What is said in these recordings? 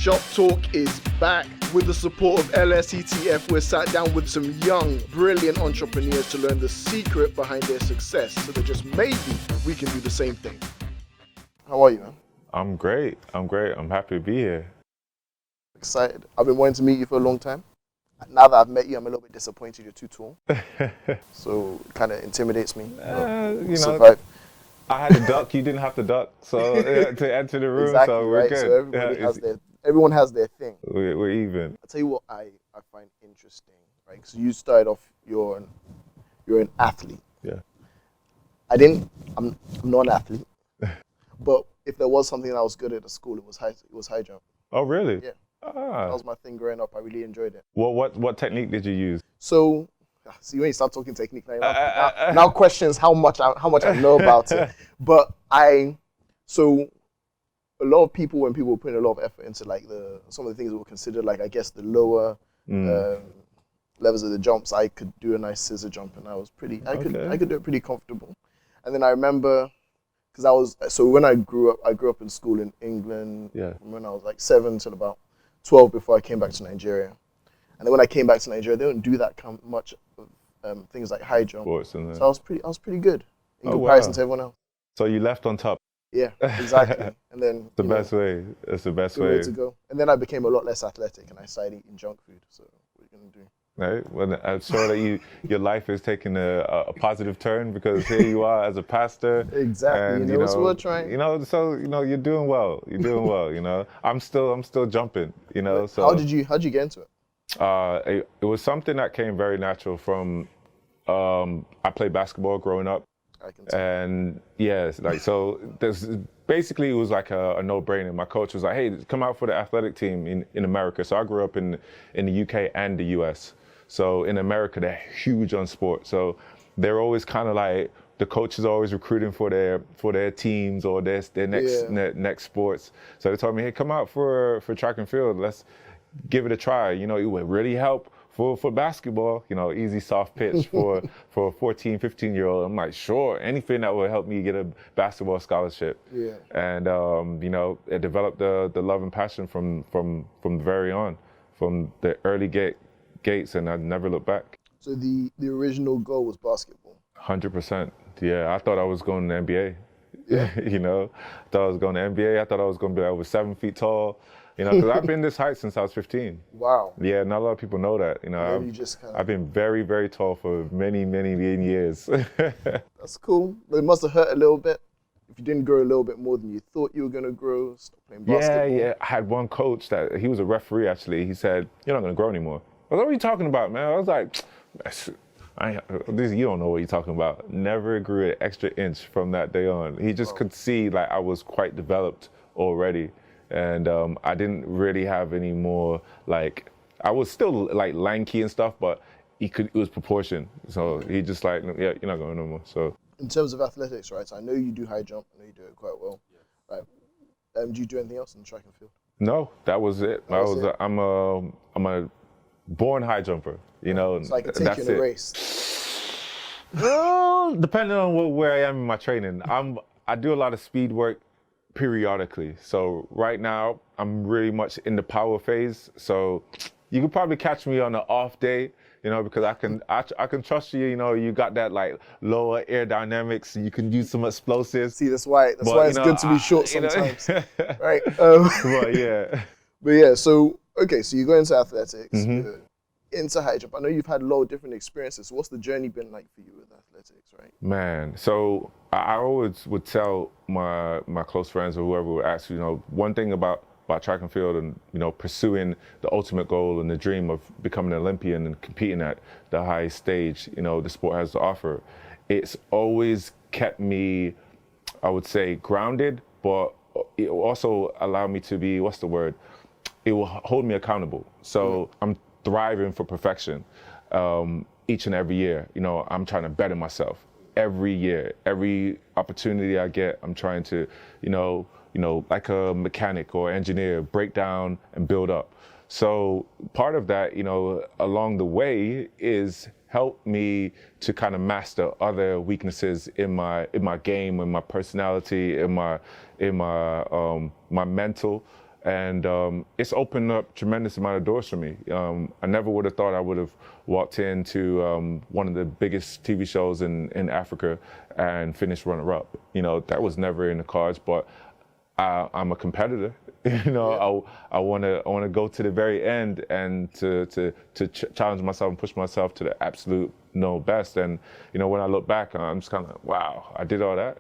Shop Talk is back. With the support of LSETF, we're sat down with some young, brilliant entrepreneurs to learn the secret behind their success so that just maybe we can do the same thing. How are you, man? I'm great. I'm happy to be here. Excited. I've been wanting to meet you for a long time. Now that I've met you, I'm a little bit disappointed you're too tall. So it kind of intimidates me. I had to duck. You didn't have to duck. So to enter the room, exactly, so we're right? good. So everyone has their thing. We're even. I'll tell you what I find interesting, right? Because you started off, you're an athlete. Yeah. I'm not an athlete. But if there was something that I was good at school, it was high jump. Oh, really? Yeah. That was my thing growing up. I really enjoyed it. Well, what technique did you use? So, see, when you start talking technique, now questions how much I know about it. But so a lot of people, when people put a lot of effort into like some of the things that were considered like, I guess, the lower levels of the jumps, I could do a nice scissor jump, and I could do it pretty comfortable. And then I remember, when I grew up in school in England. Yeah. From when I was like 7 till about 12 before I came back to Nigeria. And then when I came back to Nigeria, they don't do that much of things like high jump. Sports, and so I was pretty good in comparison to everyone else. So you left on top. Yeah, exactly. And then the best way. It's the best way to go. And then I became a lot less athletic, and I started eating junk food. So what are you gonna do? Right. Well, I'm sure that your life is taking a positive turn, because here you are as a pastor. Exactly. And, so we're trying. You're doing well. You're doing well. I'm still jumping. So how'd you get into it? It was something that came very natural from. I played basketball growing up. I can tell. And yes, basically it was like a no-brainer. My coach was like, "Hey, come out for the athletic team in America." So I grew up in the UK and the US. So in America, they're huge on sports. So they're always kind of like, the coaches are always recruiting for their teams or their next sports. So they told me, "Hey, come out for track and field. Let's give it a try. It would really help for basketball, easy soft pitch for a 14, 15-year-old. I'm like, sure, anything that would help me get a basketball scholarship. Yeah. And it developed the love and passion from very on, from the early gates, and I never looked back. So the original goal was basketball. 100%. Yeah, I thought I was going to the NBA. Yeah. I thought I was going to NBA. I thought I was going to be over 7 feet tall. Because I've been this height since I was 15. Wow. Yeah, not a lot of people know that. I've been very, very tall for many, many, many years. That's cool. But it must have hurt a little bit if you didn't grow a little bit more than you thought you were going to grow, stop playing basketball. Yeah. I had one coach he was a referee, actually. He said, "You're not going to grow anymore." I was like, "What are you talking about, man?" I was like, you don't know what you're talking about. Never grew an extra inch from that day on. He just could see like I was quite developed already. And I didn't really have any more, like, I was still like lanky and stuff, but it was proportion. So he just like, "Yeah, you're not going no more." So in terms of athletics, right? So I know you do high jump. I know you do it quite well. Yeah. Right? Do you do anything else in track and field? No, that was it. I'm a born high jumper. It's like a take in a race. Well, depending on where I am in my training, I do a lot of speed work periodically. So right now I'm really much in the power phase. So you could probably catch me on an off day, because I can trust you. You got that like lower aerodynamics. You can use some explosives. See, that's why it's good to be short sometimes, right? But yeah. But yeah. So okay. So you go into athletics, into high jump. I know you've had a lot of different experiences. So what's the journey been like for you with athletics, right? Man, so I always would tell my close friends or whoever would ask, one thing about track and field and, pursuing the ultimate goal and the dream of becoming an Olympian and competing at the highest stage, the sport has to offer. It's always kept me, I would say, grounded, but it will also allow me to be, it will hold me accountable. So I'm thriving for perfection each and every year. I'm trying to better myself every year. Every opportunity I get, I'm trying to, like a mechanic or engineer, break down and build up. So part of that, along the way is help me to kind of master other weaknesses in my game, in my personality, in my mental. And it's opened up tremendous amount of doors for me. I never would have thought I would have walked into one of the biggest TV shows in Africa and finished runner-up. That was never in the cards, but I'm a competitor. I want to go to the very end and to challenge myself and push myself to the absolute best. And when I look back, I'm just kind of like, wow, I did all that.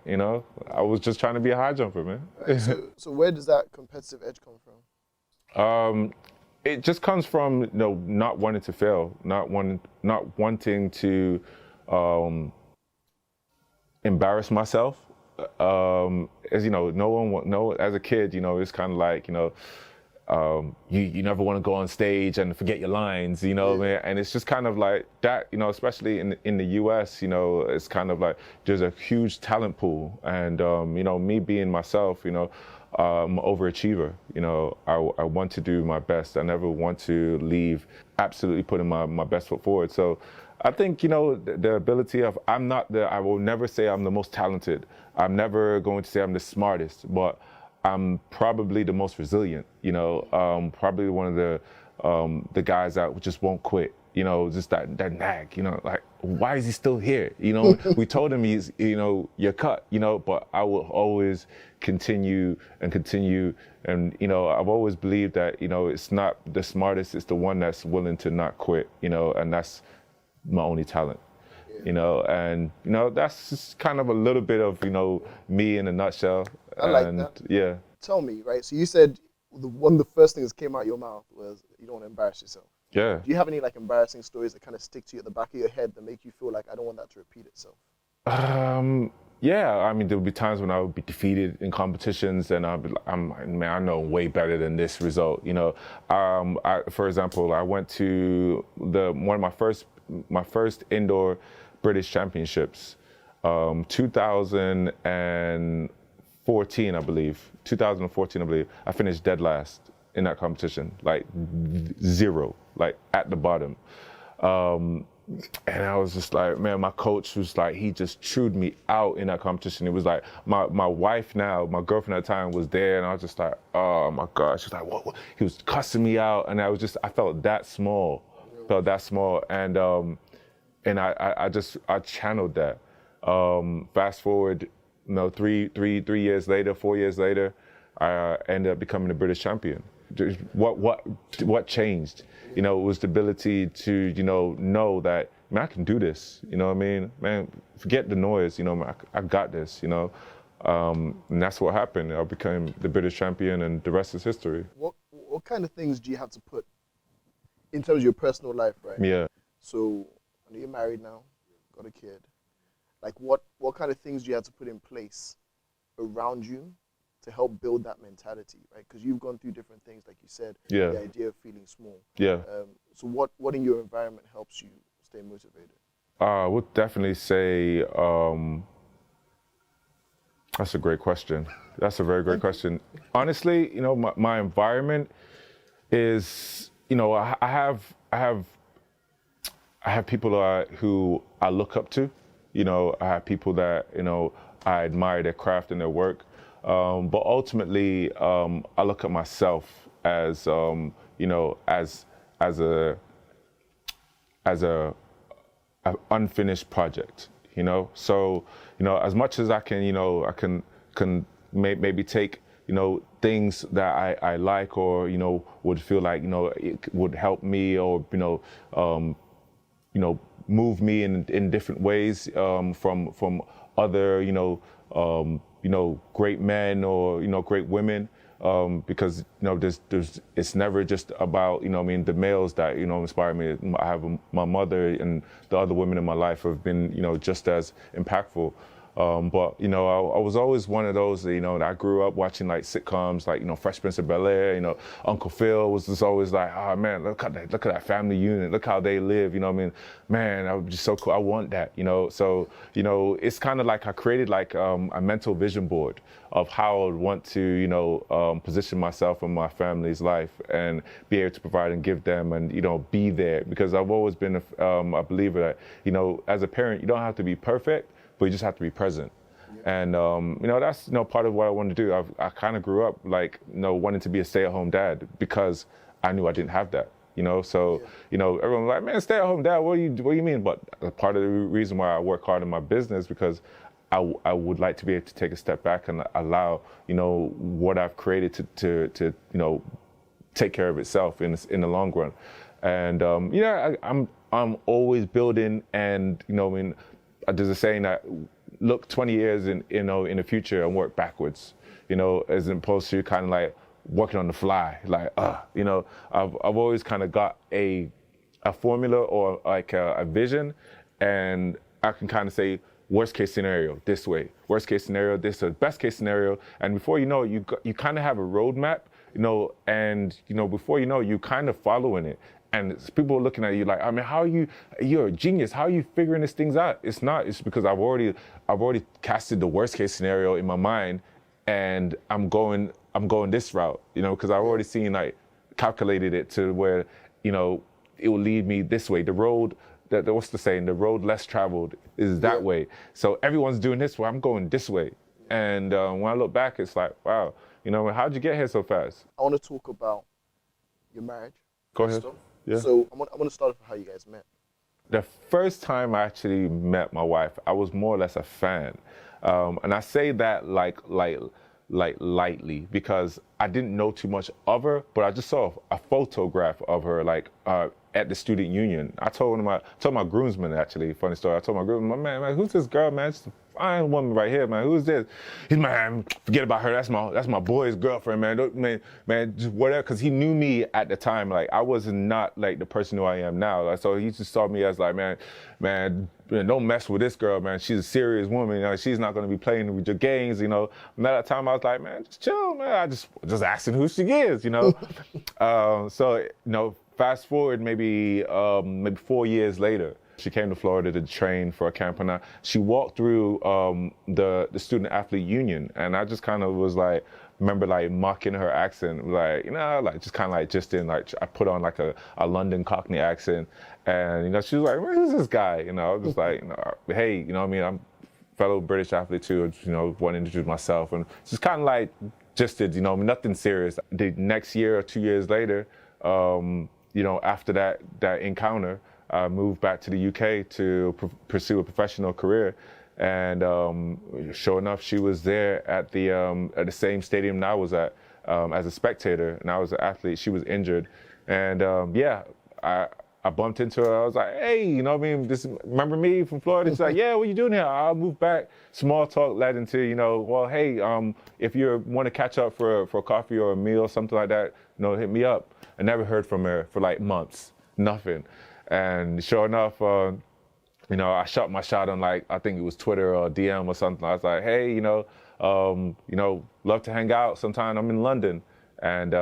I was just trying to be a high jumper, man. Right, so where does that competitive edge come from? It just comes from not wanting to fail, not wanting to embarrass myself. As as a kid, it's kind of like, you never want to go on stage and forget your lines, man. And it's just kind of like that, especially in the US, it's kind of like there's a huge talent pool. And, me being myself, I'm an overachiever. I want to do my best. I never want to leave absolutely putting my best foot forward. So I think, the ability of, I will never say I'm the most talented. I'm never going to say I'm the smartest, but I'm probably the most resilient, probably one of the guys that just won't quit, just that nag, like, why is he still here? We told him he's, you're cut, but I will always continue. And, I've always believed that, it's not the smartest, it's the one that's willing to not quit, and that's my only talent. And that's just kind of a little bit of me in a nutshell. I like that. Yeah. Tell me, right? So you said one of the first things that came out of your mouth was you don't want to embarrass yourself. Yeah. Do you have any embarrassing stories that kind of stick to you at the back of your head that make you feel like I don't want that to repeat itself? Yeah. I mean, there would be times when I would be defeated in competitions, and I'm like, man, I know way better than this result. For example, I went to one of my first indoor British Championships, 2014, I believe. I finished dead last in that competition, like zero, like at the bottom. And I was just like, man, my coach was like, he just chewed me out in that competition. It was like, my wife now, my girlfriend at the time was there, and I was just like, oh my God. She was like, what? He was cussing me out, and I felt that small, and I channeled that. Fast forward, 4 years later, I ended up becoming the British champion. What changed? It was the ability to, know that, man, I can do this. You know what I mean? Man, forget the noise. I got this. And that's what happened. I became the British champion, and the rest is history. What kind of things do you have to put in terms of your personal life, right? Yeah. So, I know you're married now, got a kid. Like, what kind of things do you have to put in place around you to help build that mentality, right? Because you've gone through different things, like you said, the idea of feeling small. Yeah. So what in your environment helps you stay motivated? I would definitely say, that's a great question. That's a very great question. Honestly, my environment is, I have people who I look up to. I have people that, I admire their craft and their work. But ultimately, I look at myself as, as an unfinished project, So, as much as I can, I can maybe take, things that I like, or, would feel like, it would help me, or, move me in different ways, from other, great men, or, great women, because, it's never just about, the males that, inspire me. I have my mother, and the other women in my life have been, just as impactful. But, I was always one of those, I grew up watching like sitcoms, like, Fresh Prince of Bel-Air, Uncle Phil was just always like, oh man, look at that family unit, look how they live, man, that would be so cool, I want that, So, it's kind of like I created like a mental vision board of how I would want to, position myself in my family's life and be able to provide and give them, and, be there, because I've always been a believer that, as a parent, you don't have to be perfect, but you just have to be present. And that's part of what I wanted to do. I kind of grew up like wanting to be a stay-at-home dad because I knew I didn't have that. So everyone was like, man, stay-at-home dad. What do you mean? But part of the reason why I work hard in my business because I would like to be able to take a step back and allow what I've created to take care of itself in the long run. And I'm always building, and there's a saying that look 20 years in the future and work backwards, as opposed to kind of like working on the fly. Like, I've always kind of got a formula or like a vision, and I can kind of say worst case scenario this way, worst case scenario this, or best case scenario, and before you know it, you kind of have a roadmap, and before you know it, you kind of following it. And people are looking at you like, I mean, you're a genius. How are you figuring these things out? It's not. It's because I've already casted the worst case scenario in my mind, and I'm going this route, because I've already seen like calculated it to where, it will lead me this way. The road, what's the saying? The road less traveled is that way. So everyone's doing this way. I'm going this way. And when I look back, it's like, wow, how'd you get here so fast? I want to talk about your marriage. Go ahead. Yeah. So I want to start with how you guys met. The first time I actually met my wife, I was more or less a fan, and I say that like lightly because I didn't know too much of her, but I just saw a photograph of her like at the student union. I told my groomsman, actually, funny story. I told my groomsman, man, who's this girl, man? She's a fine woman right here, man. Who's this? He's, man, forget about her. That's my boy's girlfriend, man. Man, just whatever. Because he knew me at the time. Like I was not like the person who I am now. Like, so he just saw me as like, man, don't mess with this girl, man. She's a serious woman. She's not gonna be playing with your games, And at that time, I was like, man, just chill, man. I just asking who she is, So fast forward maybe 4 years later, she came to Florida to train for a camp, and she walked through the student athlete union, and I just kind of was like, remember like mocking her accent, like just kind of like I put on like a London Cockney accent, and she was like, who's this guy? I was just like, hey, I mean, I'm a fellow British athlete too, want to introduce myself, and just kind of like just did, nothing serious. The next year or 2 years later, after that encounter, I moved back to the UK to pursue a professional career, and sure enough, she was there at the same stadium I was at as a spectator, and I was an athlete. She was injured, and I bumped into her. I was like, hey, remember me from Florida? She's like, yeah, what you doing here? I moved back. Small talk led into, well, hey, if you want to catch up for a coffee or a meal or something like that, hit me up. I never heard from her for like months, nothing. And sure enough, I shot my shot on like, I think it was Twitter or DM or something. I was like, hey, love to hang out sometime. I'm in London. And,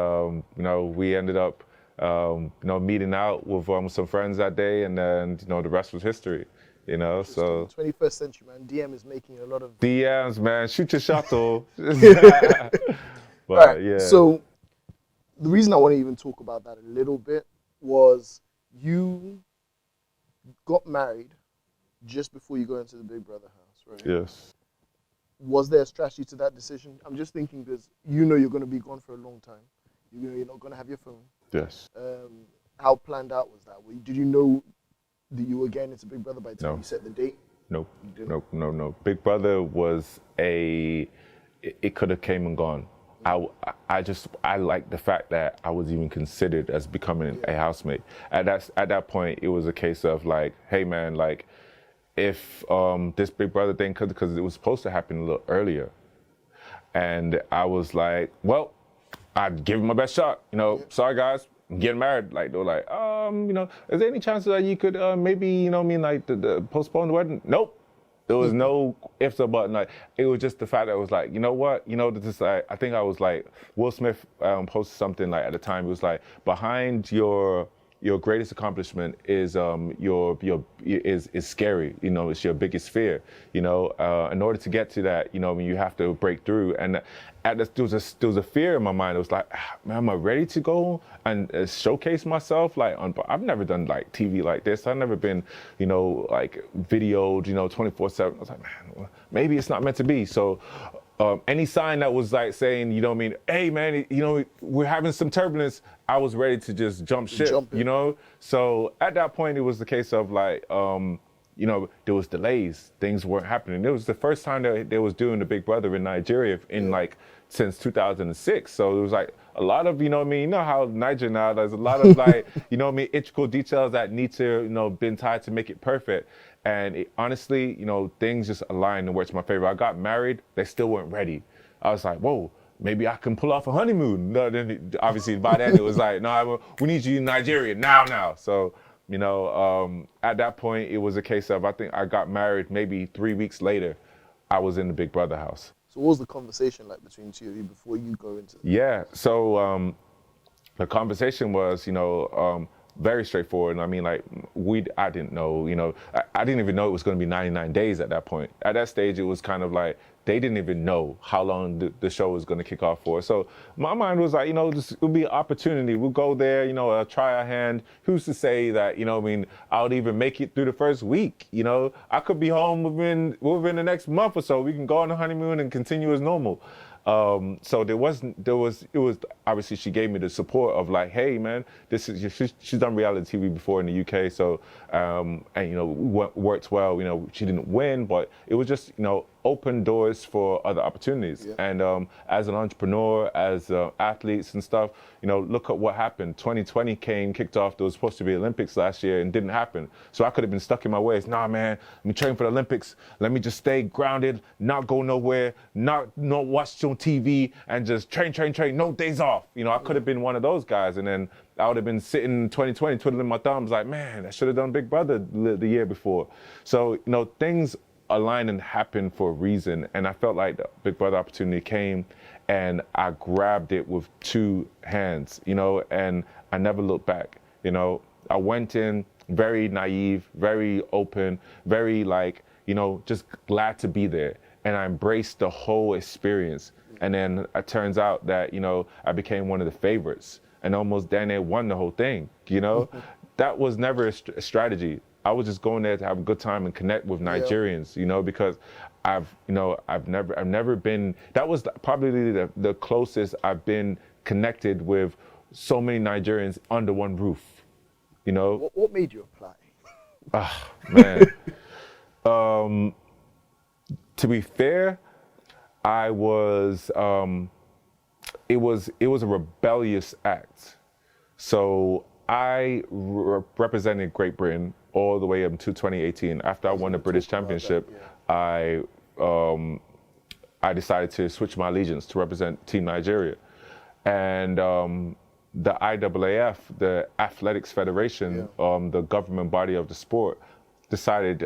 we ended up, meeting out with some friends that day, and then, the rest was history, so. 21st century, man. DM is making a lot of... DMs, man. Shoot your shot, though. But, right. Yeah. So the reason I want to even talk about that a little bit was you got married just before you go into the Big Brother house, right? Yes. Was there a strategy to that decision? I'm just thinking because you're going to be gone for a long time. You're not going to have your phone. Yes. How planned out was that? Did you know that you were getting into Big Brother by the time you set the date? Nope. Big Brother was it could have came and gone. I like the fact that I was even considered as becoming a housemate. At that point, it was a case of like, hey man, like if this Big Brother thing, because it was supposed to happen a little earlier, and I was like, well, I'd give it my best shot. Sorry guys, I'm getting married. Like they were like, is there any chance that you could maybe the postpone the wedding? Nope. There was no ifs or buts. Like it was just the fact that it was like, I think I was like, Will Smith posted something like at the time. It was like behind your your greatest accomplishment is is scary. You know, it's your biggest fear. You know, in order to get to that, you know, you have to break through. And there was a fear in my mind. It was like, man, am I ready to go and showcase myself? Like, I've never done like TV like this. I've never been, you know, like videoed, you know, 24/7. I was like, man, maybe it's not meant to be. So. Any sign that was like saying, you know what I mean, hey man, you know, we're having some turbulence, I was ready to just jump ship, you know? So at that point, it was the case of like, you know, there was delays, things weren't happening. It was the first time that they was doing the Big Brother in Nigeria in like, since 2006. So it was like a lot of, you know what I mean, you know how Niger now, there's a lot of like, you know what I mean, integral details that need to, you know, been tied to make it perfect. And honestly, you know, things just aligned and worked to my favor. I got married, they still weren't ready. I was like, whoa, maybe I can pull off a honeymoon. No, then obviously by then it was like, no, we need you in Nigeria now. So, you know, at that point, it was a case of, I think I got married maybe 3 weeks later, I was in the Big Brother house. So what was the conversation like between the two of you before you go into it? Yeah, so the conversation was, you know, very straightforward. And I mean, like, I didn't know, you know, I didn't even know it was going to be 99 days at that point. At that stage, it was kind of like, they didn't even know how long the show was going to kick off for. So my mind was like, you know, this will be an opportunity. We'll go there, you know, try our hand. Who's to say that, you know, I mean, I would even make it through the first week, you know? I could be home within the next month or so. We can go on a honeymoon and continue as normal. So it was obviously she gave me the support of like, hey man, she's done reality TV before in the UK, so and you know worked well. You know, she didn't win, but it was just, you know, open doors for other opportunities. Yeah. And as an entrepreneur, as athletes and stuff, you know, look at what happened. 2020 kicked off. There was supposed to be Olympics last year and didn't happen. So I could have been stuck in my ways. Nah, man, I'm training for the Olympics. Let me just stay grounded, not go nowhere, not watch on TV, and just train, no days off. You know, I could have been one of those guys, and then I would have been sitting in 2020 twiddling my thumbs like, man, I should have done Big Brother the year before. So, you know, things align and happen for a reason, and I felt like the Big Brother opportunity came and I grabbed it with two hands, you know, and I never looked back. You know, I went in very naive, very open, very like, you know, just glad to be there, and I embraced the whole experience. And then it turns out that, you know, I became one of the favorites and almost damn near won the whole thing, you know? That was never a strategy. I was just going there to have a good time and connect with Nigerians, you know, because I've never been, that was probably the closest I've been connected with so many Nigerians under one roof, you know. What made you apply? Man. To be fair, I was, it was a rebellious act. So I represented Great Britain all the way up to 2018. After I won the British Championship, I decided to switch my allegiance to represent Team Nigeria. And the IAAF, the Athletics Federation, the government body of the sport, decided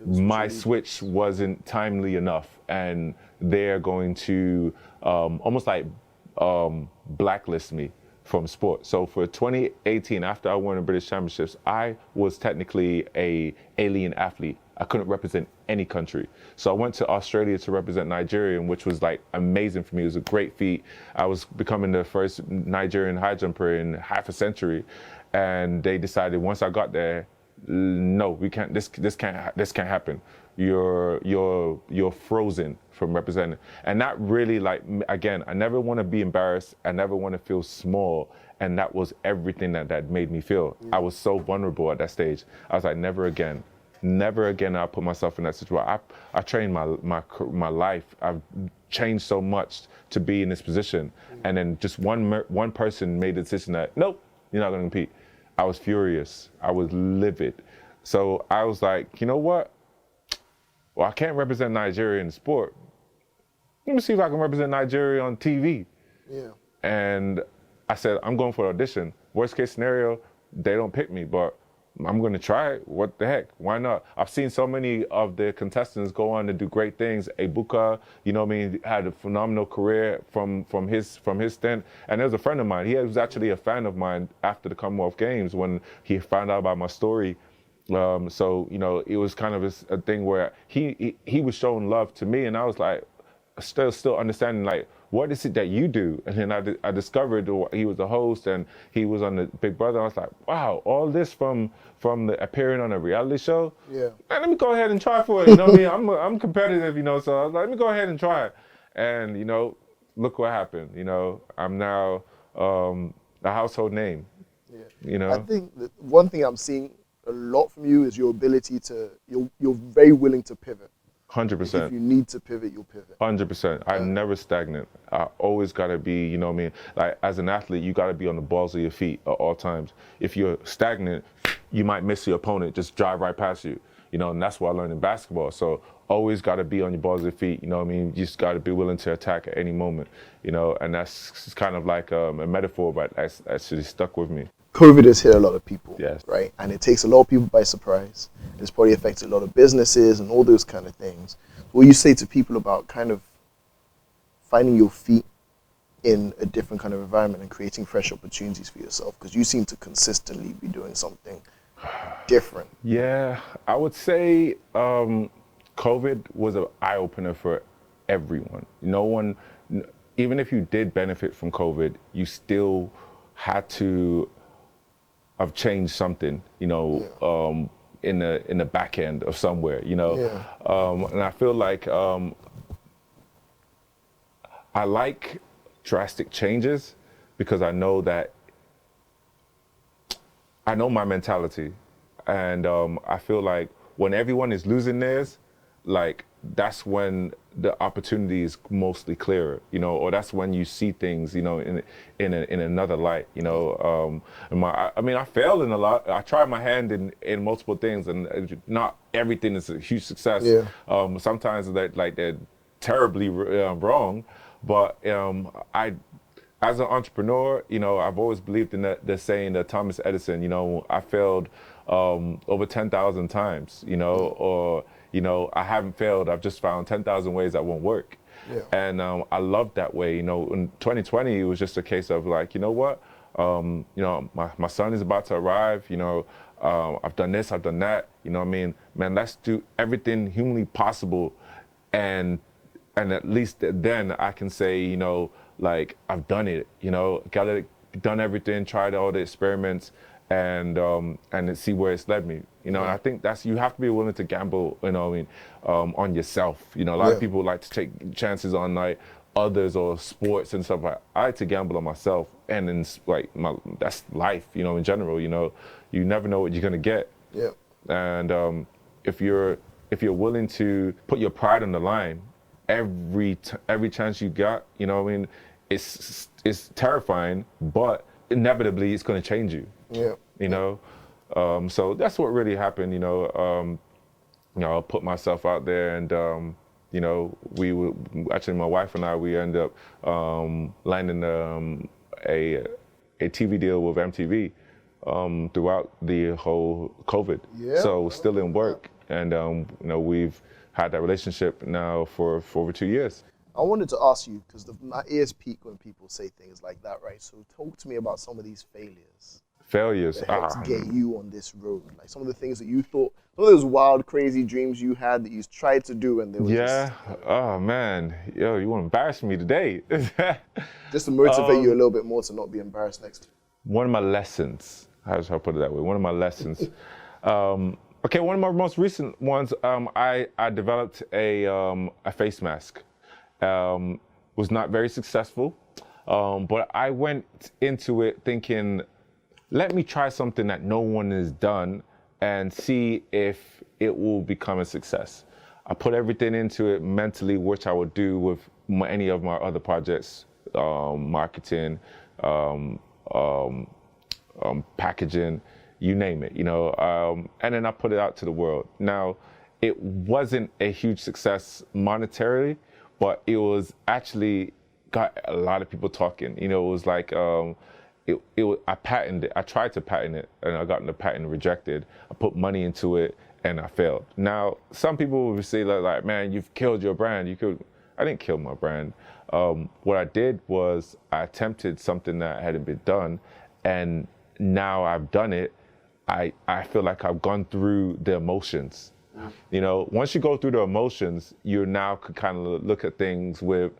my switch wasn't timely enough, and they're going to almost like blacklist me from sport. So for 2018, after I won the British Championships, I was technically an alien athlete. I couldn't represent any country. So I went to Australia to represent Nigeria, which was like amazing for me. It was a great feat. I was becoming the first Nigerian high jumper in half a century. And they decided once I got there, no, we can't, this can't happen. You're frozen from representing. And that really, like, again, I never want to be embarrassed. I never want to feel small. And that was everything that made me feel. I was so vulnerable at that stage. I was like, never again. Never again I'll put myself in that situation. I trained my life. I've changed so much to be in this position. And then just one person made the decision that, nope, you're not going to compete. I was furious. I was livid. So I was like, you know what? Well, I can't represent Nigeria in sport. Let me see if I can represent Nigeria on TV. Yeah. And I said, I'm going for an audition. Worst case scenario, they don't pick me, but I'm going to try it. What the heck? Why not? I've seen so many of the contestants go on to do great things. Ebuka, you know what I mean, had a phenomenal career from his stint. And there's a friend of mine. He was actually a fan of mine after the Commonwealth Games when he found out about my story. So, you know, it was kind of a thing where he was showing love to me, and I was like, still understanding, like, what is it that you do? And then I discovered he was the host and he was on the Big Brother. I was like, wow, all this from the appearing on a reality show? Yeah. Man, let me go ahead and try for it. You know what I mean? I'm competitive, you know, so I was like, let me go ahead and try it. And, you know, look what happened. You know, I'm now a household name. Yeah. You know? I think that one thing I'm seeing a lot from you is your ability you're very willing to pivot. 100%. If you need to pivot, you'll pivot. 100%. I'm never stagnant. I always got to be, you know what I mean? Like, as an athlete, you got to be on the balls of your feet at all times. If you're stagnant, you might miss your opponent, just drive right past you. You know, and that's what I learned in basketball. So always got to be on your balls of your feet. You know what I mean? You just got to be willing to attack at any moment. You know, and that's kind of like a metaphor, but that's actually stuck with me. COVID has hit a lot of people, yes, right? And it takes a lot of people by surprise. It's probably affected a lot of businesses and all those kind of things. What do you say to people about kind of finding your feet in a different kind of environment and creating fresh opportunities for yourself? Because you seem to consistently be doing something different. Yeah, I would say COVID was an eye-opener for everyone. No one, even if you did benefit from COVID, you still had to have changed something, you know, in the back end of somewhere, you know. And I feel like I like drastic changes because I know that I know my mentality, and I feel like when everyone is losing theirs, like that's when the opportunity is mostly clearer, you know, or that's when you see things, you know, in another light, you know. I mean, I failed in a lot. I tried my hand in multiple things, and not everything is a huge success. Sometimes they're terribly wrong, but as an entrepreneur, you know, I've always believed in the saying that Thomas Edison, you know, I failed over 10,000 times, you know, or, you know, I haven't failed. I've just found 10,000 ways that won't work. And I loved that way. You know, in 2020, it was just a case of like, you know what, you know, my son is about to arrive, you know, I've done this, I've done that, you know what I mean? Man, let's do everything humanly possible. And at least then I can say, you know, like I've done it, you know, done everything, tried all the experiments, and see where it's led me, you know. And I think you have to be willing to gamble, you know what I mean, on yourself. You know, a lot of people like to take chances on like others or sports and stuff. I like to gamble on myself, and in like that's life, you know, in general. You know, you never know what you're gonna get. And if you're willing to put your pride on the line, every chance you got, you know what I mean, it's terrifying, but inevitably it's going to change you. You know, so that's what really happened. You know, I put myself out there, and you know, my wife and I, we ended up landing a TV deal with MTV throughout the whole COVID. So still in work, and you know, we've had that relationship now for over 2 years. I wanted to ask you, because my ears peak when people say things like that, right? So talk to me about some of these failures. Failures. That helped get you on this road. Like some of the things that you thought, some of those wild, crazy dreams you had that you tried to do, and they were just... Oh man, yo, you want to embarrass me today? Just to motivate you a little bit more to not be embarrassed next time. One of my lessons, how should I put it that way? One of my lessons. Okay, one of my most recent ones, I developed a face mask. Was not very successful, but I went into it thinking, let me try something that no one has done and see if it will become a success. I put everything into it mentally, which I would do with any of my other projects, marketing, packaging, you name it, you know, and then I put it out to the world. Now, it wasn't a huge success monetarily, but it was actually got a lot of people talking. You know, it was like I patented it. I tried to patent it, and I got the patent rejected. I put money into it, and I failed. Now, some people would say like, man, you've killed your brand. I didn't kill my brand. What I did was I attempted something that hadn't been done, and now I've done it. I feel like I've gone through the emotions. You know, once you go through the emotions, you now could kind of look at things with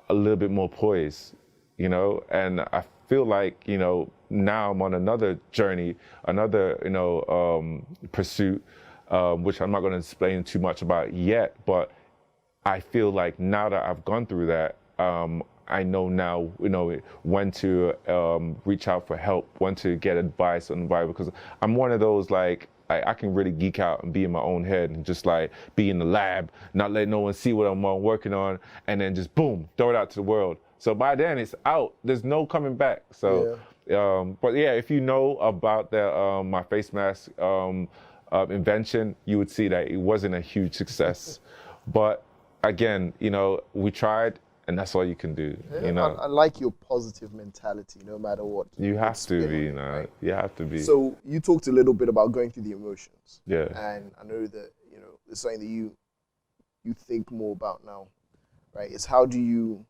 a little bit more poise, you know, and I feel like, you know, now I'm on another journey, another, you know, pursuit, which I'm not going to explain too much about yet, but I feel like now that I've gone through that, I know now, you know, when to reach out for help, when to get advice on advice, because I'm one of those, like, I can really geek out and be in my own head and just like be in the lab, not let no one see what I'm working on, and then just boom, throw it out to the world. So by then it's out. There's no coming back. So, but yeah, if you know about the my face mask invention, you would see that it wasn't a huge success. But again, you know, we tried. And that's all you can do, you know. I like your positive mentality, no matter what. You have to be, you know. Right? You have to be. So you talked a little bit about going through the emotions. Yeah. And I know that, you know, it's something that you think more about now, right? It's how do you,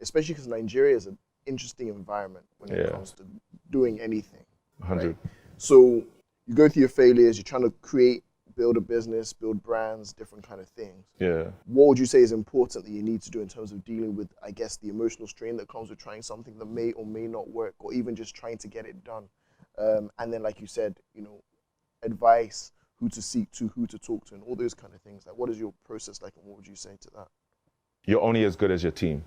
especially because Nigeria is an interesting environment when it comes to doing anything. 100. Right? So you go through your failures, you're trying to build a business, build brands, different kind of things. Yeah. What would you say is important that you need to do in terms of dealing with, I guess, the emotional strain that comes with trying something that may or may not work, or even just trying to get it done? And then, like you said, you know, advice, who to seek to, who to talk to, and all those kind of things. Like, what is your process like, and what would you say to that? You're only as good as your team.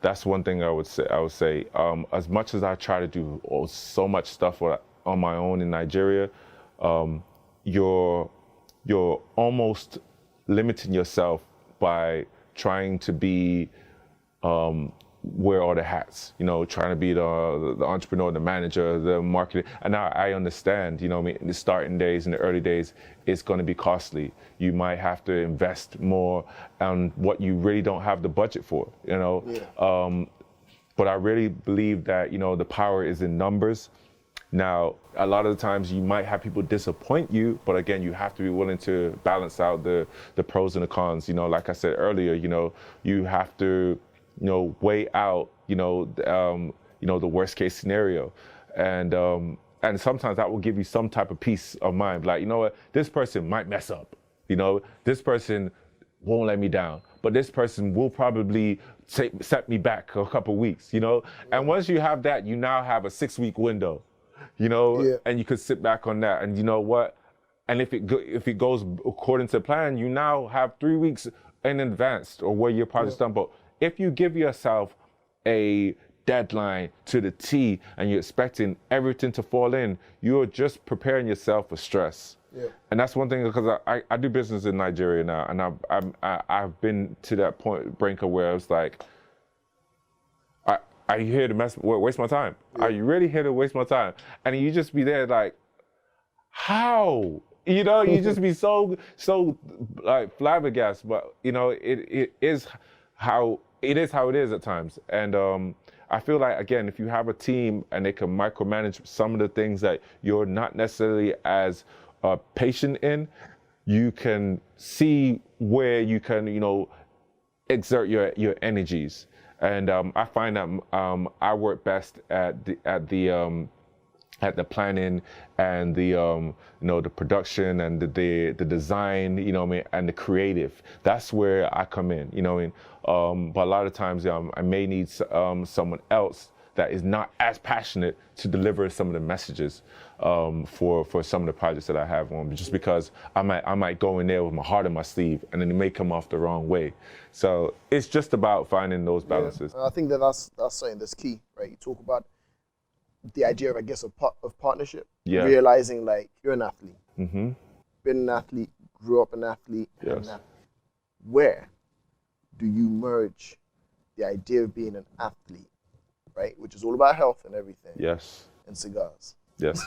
That's one thing I would say. As much as I try to do so much stuff on my own in Nigeria, you're almost limiting yourself by trying to be wear all the hats, you know, trying to be the entrepreneur, the manager, the marketer. And now I understand, you know, I mean, in the starting days, in the early days, it's going to be costly. You might have to invest more on what you really don't have the budget for, you know. Yeah. But I really believe that, you know, the power is in numbers. Now, a lot of the times you might have people disappoint you, but again, you have to be willing to balance out the pros and the cons. You know, like I said earlier, you know, you have to, you know, weigh out, you know, the worst case scenario, and sometimes that will give you some type of peace of mind. Like, you know what, this person might mess up. You know, this person won't let me down, but this person will probably set me back a couple of weeks. You know, and once you have that, you now have a 6-week window. You know, and you could sit back on that, and you know what? And if it goes according to plan, you now have 3 weeks in advance or where your project's done. But if you give yourself a deadline to the T and you're expecting everything to fall in, you're just preparing yourself for stress. Yeah. And that's one thing, because I do business in Nigeria now, and I've been to that point, Brinker, where it's like, are you here to waste my time? Yeah. Are you really here to waste my time? And you just be there like, how? You know, you just be so like flabbergasted. But you know, it is how it is at times. And I feel like, again, if you have a team and they can micromanage some of the things that you're not necessarily as patient in, you can see where you can, you know, exert your energies. And I find that I work best at the planning and the you know, the production and the design, you know what I mean, and the creative. That's where I come in, you know what I mean. But a lot of times I may need someone else that is not as passionate to deliver some of the messages for some of the projects that I have on, just because I might go in there with my heart in my sleeve and then it may come off the wrong way. So it's just about finding those balances. Yeah. I think that's something that's key, right? You talk about the idea of, I guess, of partnership. Yeah. Realizing, like, you're an athlete. Mm-hmm. Been an athlete, grew up an athlete. Yes. Where do you merge the idea of being an athlete, right, which is all about health and everything? Yes. And cigars. Yes.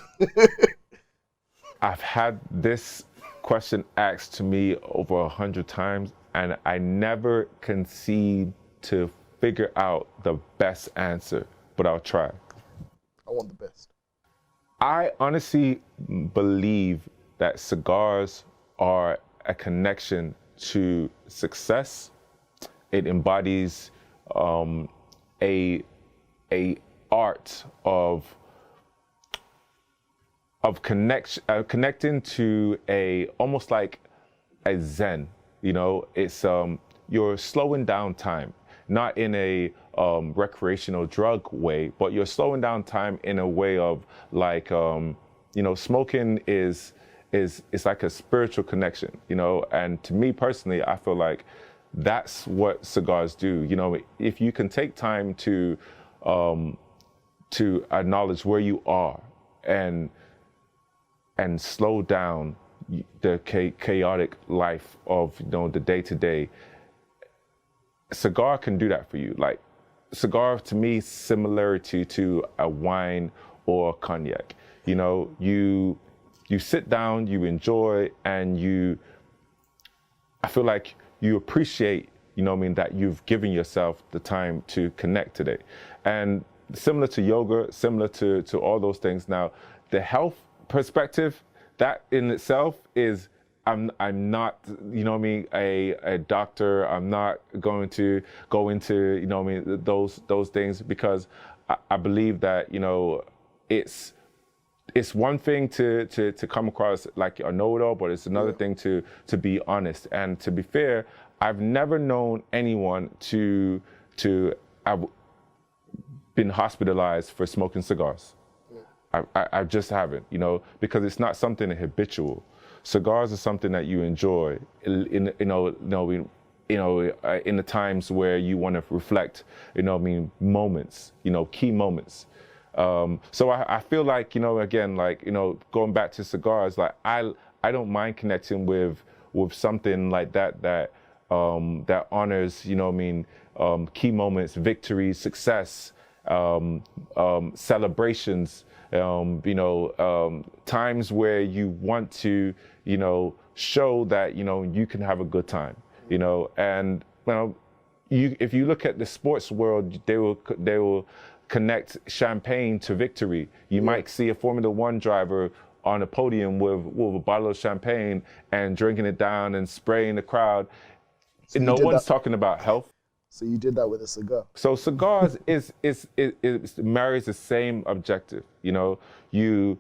I've had this question asked to me over 100 times, and I never concede to figure out the best answer, but I'll try. I want the best? I honestly believe that cigars are a connection to success. It embodies a art of connecting to almost like a zen. You know, it's you're slowing down time, not in a recreational drug way, but you're slowing down time in a way of like, you know, smoking is like a spiritual connection, you know. And to me personally, I feel like that's what cigars do. You know, if you can take time to acknowledge where you are and slow down the chaotic life of, you know, the day to day, cigar can do that for you. Like, cigar to me, similarity to a wine or cognac. You know, you sit down, you enjoy, and I feel like you appreciate, you know what I mean, that you've given yourself the time to connect today. And similar to yoga, similar to all those things. Now, the health perspective, that in itself is, I'm not, you know what I mean, a doctor. I'm not going to go into, you know what I mean, those things, because I believe that, you know, it's one thing to come across like a know-it-all, but it's another thing to be honest. And to be fair, I've never known anyone to have been hospitalized for smoking cigars. I just haven't, you know, because it's not something habitual. Cigars are something that you enjoy in the times where you want to reflect, you know, I mean, moments, you know, key moments. So I feel like, you know, again, like, you know, going back to cigars, like I don't mind connecting with something like that honors, you know what I mean, key moments, victories, success, celebrations, you know, times where you want to, you know, show that, you know, you can have a good time, you know. And, you know, if you look at the sports world, they will connect champagne to victory. You might see a Formula One driver on a podium with a bottle of champagne and drinking it down and spraying the crowd. So no one's talking about health. So you did that with a cigar. So cigars is marries the same objective. You know, you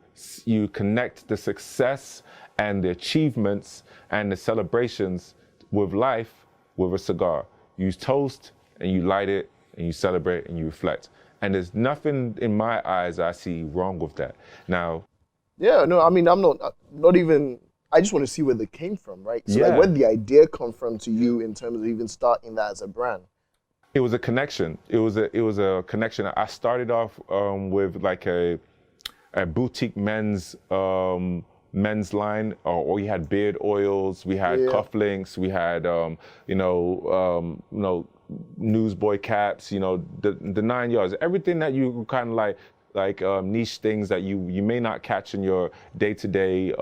connect the success and the achievements and the celebrations with life with a cigar. You toast and you light it and you celebrate and you reflect. And there's nothing in my eyes I see wrong with that. Now, yeah, no, I mean, I'm not even. I just want to see where they came from, right? So like, where did the idea come from to you in terms of even starting that as a brand? It was a connection. It was a connection. I started off with like a boutique men's line. Or we had beard oils, we had cufflinks, we had newsboy caps. You know, the 9 yards. Everything that you kind of like niche things that you may not catch in your day-to-day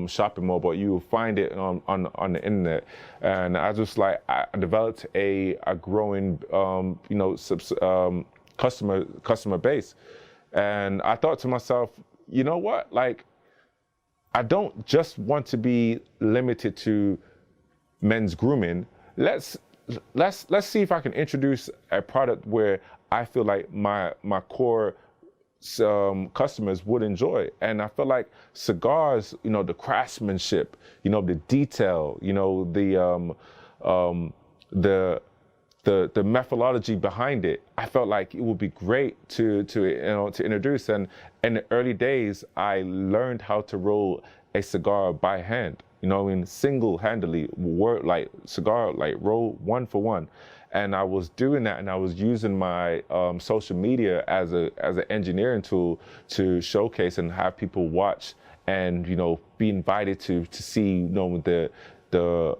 shopping mall, but you will find it on the internet. And I just like, I developed a growing customer base. And I thought to myself, you know what, like, I don't just want to be limited to men's grooming. Let's see if I can introduce a product where I feel like my core customers would enjoy. And I feel like cigars, you know, the craftsmanship, you know, the detail, you know, the methodology behind it, I felt like it would be great to introduce. And in the early days, I learned how to roll a cigar by hand. You know, I mean, single-handedly, roll one for one. And I was doing that, and I was using my social media as an engineering tool to showcase and have people watch and, you know, be invited to see, you know, the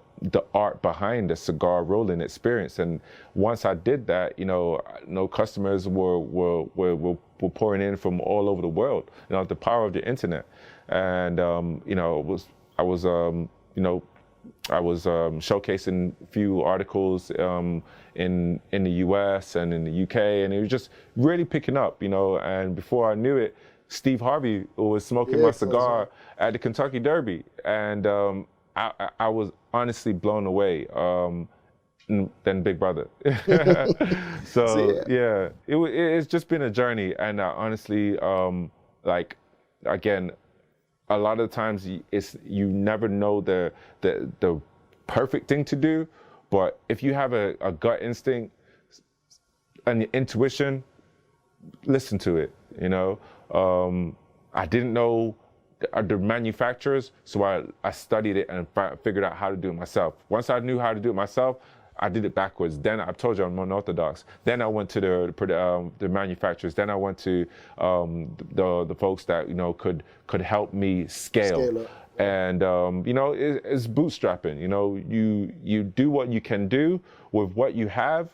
art behind the cigar rolling experience. And once I did that, you know, customers were pouring in from all over the world. You know, the power of the internet. And I was showcasing a few articles in the US and in the UK, and it was just really picking up, you know. And before I knew it, Steve Harvey was smoking my cigar at the Kentucky Derby, and I was honestly blown away. Than Big Brother. So yeah, it's just been a journey, and honestly, like again, a lot of times you never know the perfect thing to do, but if you have a gut instinct and intuition, listen to it. You know, I didn't know the manufacturers, so I studied it and figured out how to do it myself. Once I knew how to do it myself, I did it backwards. Then I told you I'm unorthodox. Then I went to the manufacturers. Then I went to the folks that, you know, could help me scale up. And you know, it's bootstrapping. You know, you do what you can do with what you have,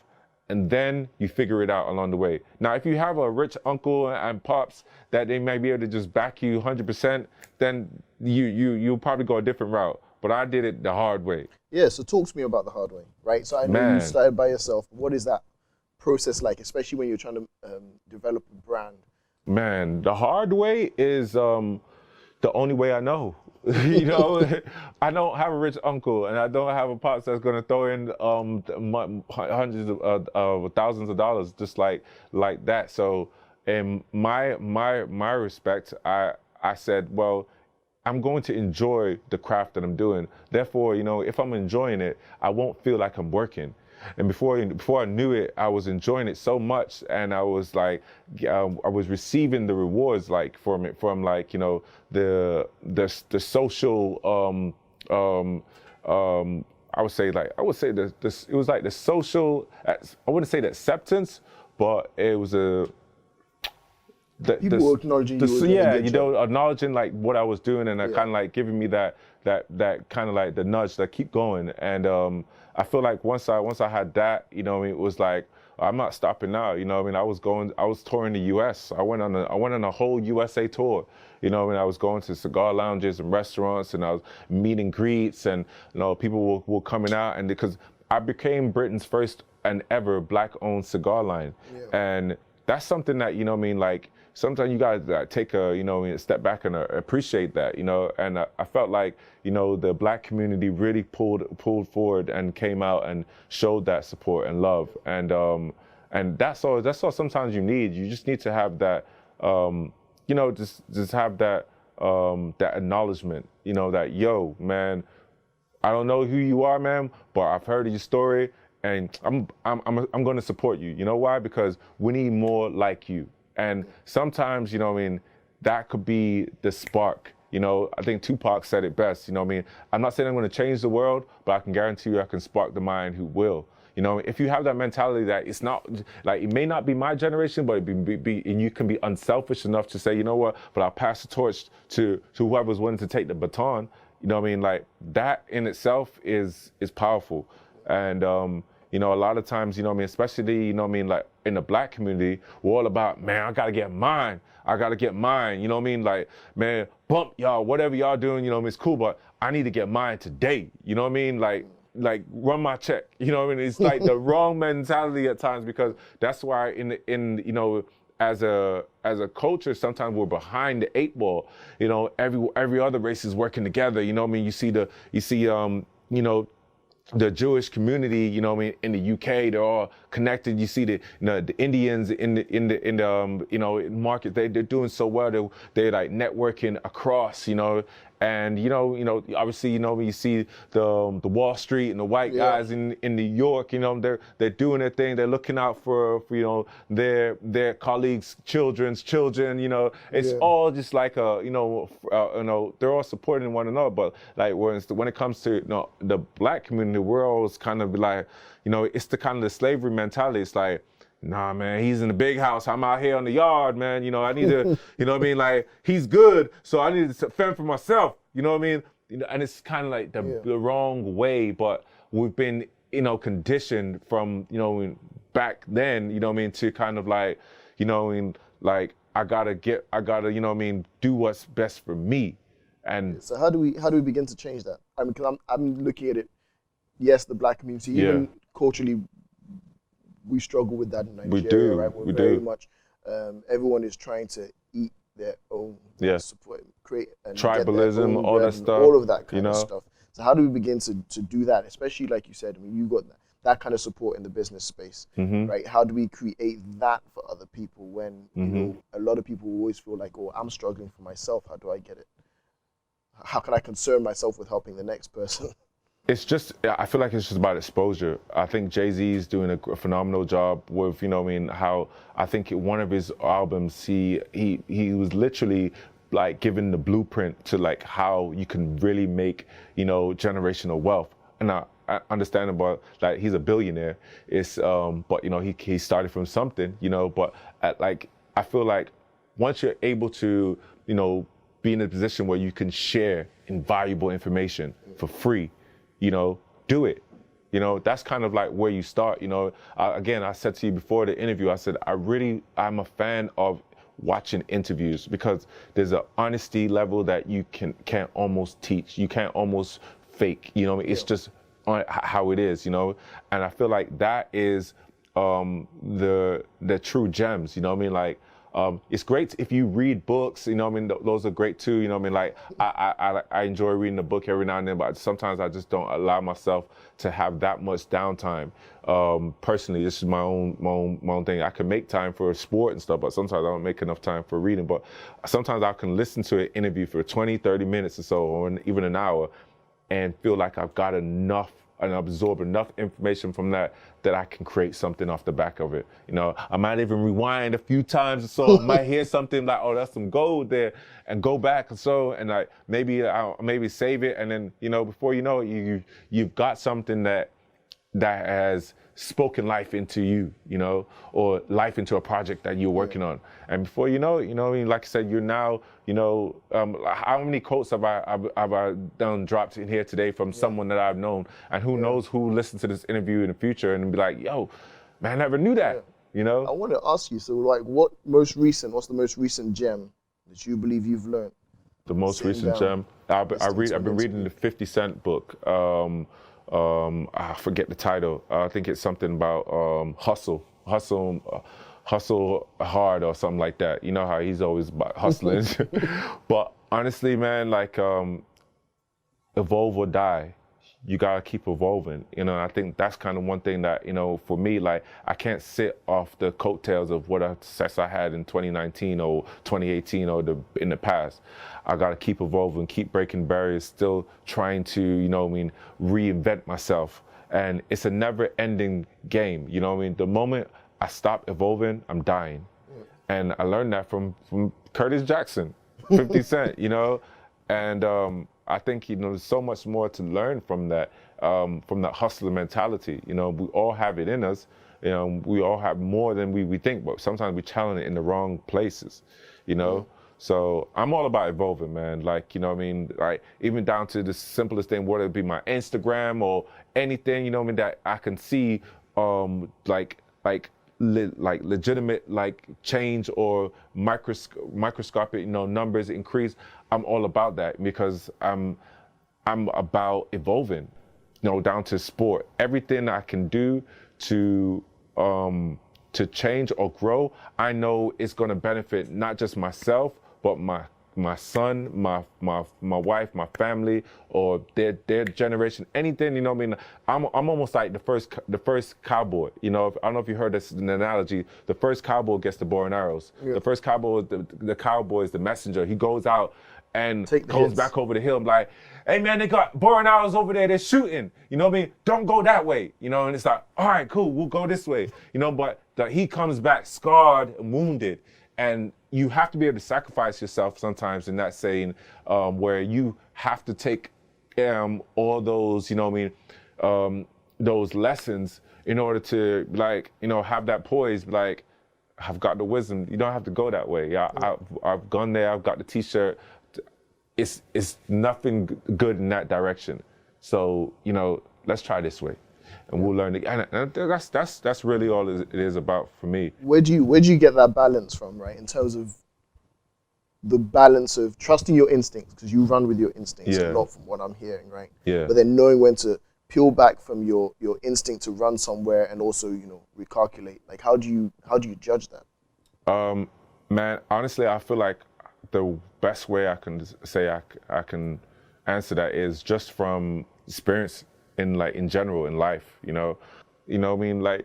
and then you figure it out along the way. Now, if you have a rich uncle and pops that they may be able to just back you 100%, then you'll probably go a different route. But I did it the hard way. Yeah, so talk to me about the hard way, right? So I know you started by yourself. What is that process like, especially when you're trying to develop a brand? Man, the hard way is the only way I know. You know, I don't have a rich uncle, and I don't have a pops that's going to throw in hundreds of thousands of dollars just like that. So in my respect, I said, well, I'm going to enjoy the craft that I'm doing. Therefore, you know, if I'm enjoying it, I won't feel like I'm working. And before I knew it, I was enjoying it so much, and I was like, I was receiving the rewards like from it, from like, you know, the social I would say this, it was like the social, I wouldn't say the acceptance, but it was people acknowledging you. Yeah, you know, acknowledging like what I was doing, and kind of like giving me that kind of like the nudge to keep going. And I feel like once I had that, you know, it was like, I'm not stopping now. You know, I mean, I was touring the U.S. I went on a whole USA tour. You know, I mean, I was going to cigar lounges and restaurants, and I was meeting greets, and you know, people were coming out, and because I became Britain's first and ever Black-owned cigar line, and that's something that, you know, I mean, like, sometimes you gotta take a step back and appreciate that, you know. And I felt like, you know, the Black community really pulled forward and came out and showed that support and love, and that's all sometimes you need. You just need to have that, you know, just have that that acknowledgement, you know, that, yo, man, I don't know who you are, man, but I've heard your story, and I'm going to support you. You know why? Because we need more like you. And sometimes, you know what I mean, that could be the spark. You know, I think Tupac said it best. You know what I mean? I'm not saying I'm going to change the world, but I can guarantee you I can spark the mind who will. You know, if you have that mentality that it's not, like, it may not be my generation, but and you can be unselfish enough to say, you know what, but I'll pass the torch to whoever's willing to take the baton. You know what I mean? Like, that in itself is powerful. And, you know, a lot of times, you know what I mean, especially, you know what I mean, like in the Black community, we're all about, man, I gotta get mine. I gotta get mine. You know what I mean? Like, man, bump y'all, whatever y'all doing, you know what I mean, it's cool, but I need to get mine today. You know what I mean? Like run my check. You know what I mean? It's like the wrong mentality at times, because that's why in you know, as a culture, sometimes we're behind the 8 ball. You know, every other race is working together. You know what I mean? You see you know, the Jewish community, you know what I mean, in the UK, they're all connected. You see the Indians in the you know, market, they're doing so well. They're like networking across, you know. And you know, obviously, you know, when you see the Wall Street and the white guys in New York, you know, they're doing their thing. They're looking out for you know, their colleagues' children's children. You know, it's all just like you know, they're all supporting one another. But like when it comes to, you know, the Black community, we're always kind of like, you know, it's the kind of the slavery mentality. It's like, nah, man, he's in the big house. I'm out here on the yard, man. You know, I need to, you know what I mean? Like, he's good, so I need to fend for myself. You know what I mean? You know, and it's kind of like the wrong way, but we've been, you know, conditioned from, you know, back then, you know what I mean, to kind of like, you know what I mean, like, I gotta, you know what I mean, do what's best for me. And so how do we begin to change that? I mean, because I'm looking at it. Yes, the black community, even culturally, we struggle with that in Nigeria, right? We're very much, everyone is trying to eat their own, support, create and tribalism, all that stuff, all of that kind of stuff. So how do we begin to do that? Especially like you said, I mean, you got that kind of support in the business space, right? How do we create that for other people when you know a lot of people always feel like, oh, I'm struggling for myself. How do I get it? How can I concern myself with helping the next person? It's just, I feel like it's just about exposure. I think Jay-Z is doing a phenomenal job with, you know what I mean, how I think one of his albums, he was literally like giving the blueprint to like how you can really make, you know, generational wealth. And I understand about, like, he's a billionaire. It's, but you know, he started from something, you know, but I feel like once you're able to, you know, be in a position where you can share invaluable information for free, you know, do it. You know, that's kind of like where you start. You know, again, I said to you before the interview, I said, I'm a fan of watching interviews because there's an honesty level that you can't almost teach. You can't almost fake, you know, it's just how it is, you know? And I feel like that is the true gems, you know what I mean? Like, it's great if you read books, you know what I mean? Those are great too, you know what I mean? Like, I enjoy reading a book every now and then, but sometimes I just don't allow myself to have that much downtime. Personally, this is my own thing. I can make time for sport and stuff, but sometimes I don't make enough time for reading. But sometimes I can listen to an interview for 20, 30 minutes or so, or even an hour, and feel like I've got enough and absorb enough information from that I can create something off the back of it. You know, I might even rewind a few times or so. I might hear something like, oh, that's some gold there, and go back or so, and like I'll maybe save it, and then, you know, before you know it, you've got something that has spoken life into you, you know, or life into a project that you're working on. And before you know it, you know what I mean? Like I said, you're now, you know, how many quotes have I done dropped in here today from someone that I've known, and who knows who listens to this interview in the future and be like, yo, man, I never knew that, you know? I want to ask you, so like what's the most recent gem that you believe you've learned? The most recent gem? I've been reading the 50 Cent book. I forget the title. I think it's something about hustle hard or something like that. You know how he's always about hustling. But honestly, man, like evolve or die. You gotta keep evolving. You know, I think that's kind of one thing that, you know, for me, like, I can't sit off the coattails of what success I had in 2019 or 2018 or in the past. I gotta keep evolving, keep breaking barriers, still trying to, you know what I mean, reinvent myself. And it's a never-ending game. You know what I mean? The moment I stop evolving, I'm dying. And I learned that from Curtis Jackson, 50 Cent, you know? And I think, you know, there's so much more to learn from that hustler mentality. You know, we all have it in us. You know, we all have more than we think, but sometimes we challenge it in the wrong places, you know? So I'm all about evolving, man. Like, you know what I mean? Like, even down to the simplest thing, whether it be my Instagram or anything, you know what I mean, that I can see legitimate like change or microscopic, you know, numbers increase. I'm all about that because I'm about evolving, you know, down to sport. Everything I can do to change or grow, I know it's going to benefit not just myself, but my son, my wife, my family, or their generation, anything, you know what I mean? I'm almost like the first cowboy, you know? I don't know if you heard this, an analogy. The first cowboy gets the bow and arrows. Yeah. The first cowboy, the cowboy is the messenger. He goes out and goes back over the hill and like, hey man, they got bow and arrows over there, they're shooting. You know what I mean? Don't go that way, you know? And it's like, all right, cool, we'll go this way. You know, but he comes back scarred and wounded. And you have to be able to sacrifice yourself sometimes in that saying, where you have to take all those, you know what I mean, those lessons in order to, like, you know, have that poise, like, I've got the wisdom. You don't have to go that way. Yeah, I've gone there, I've got the t-shirt. It's nothing good in that direction. So, you know, let's try this way. And we'll learn. And that's really all it is about for me. Where do you get that balance from, right? In terms of the balance of trusting your instincts, because you run with your instincts a Yeah. lot from what I'm hearing, right? Yeah. But then knowing when to peel back from your instinct to run somewhere and also, recalculate. Like, how do you judge that? Man, honestly, I feel like the best way I can say I can answer that is just from experience in general in life, You know what I mean? Like,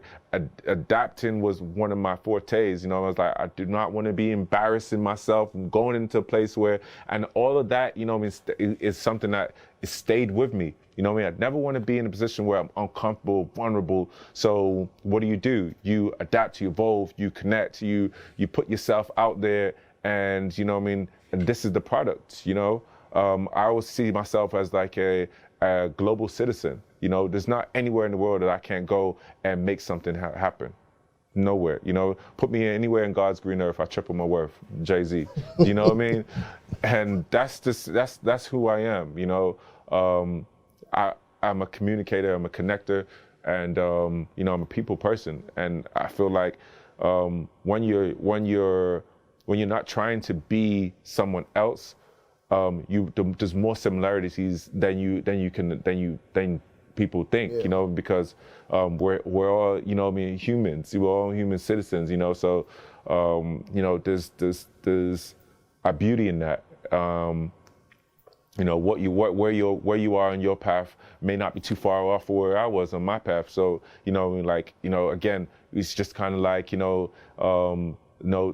adapting was one of my fortes. I was like, I do not want to be embarrassing myself, going into a place where, and all of that, is something that it stayed with me. I never want to be in a position where I'm uncomfortable, vulnerable. So what do? You adapt, you evolve, you connect, you put yourself out there, and and this is the product. I always see myself as like a global citizen. There's not anywhere in the world that I can't go and make something happen. Nowhere. Put me anywhere in God's green earth, I triple my worth. Jay-Z. You know what I mean? And that's who I am. I'm a communicator. I'm a connector, and I'm a people person. And I feel like when you're not trying to be someone else, there's more similarities than people think, because we're all, humans. We're all human citizens, So, there's a beauty in that. Where you are in your path may not be too far off from where I was on my path. So, again, it's just kind of like,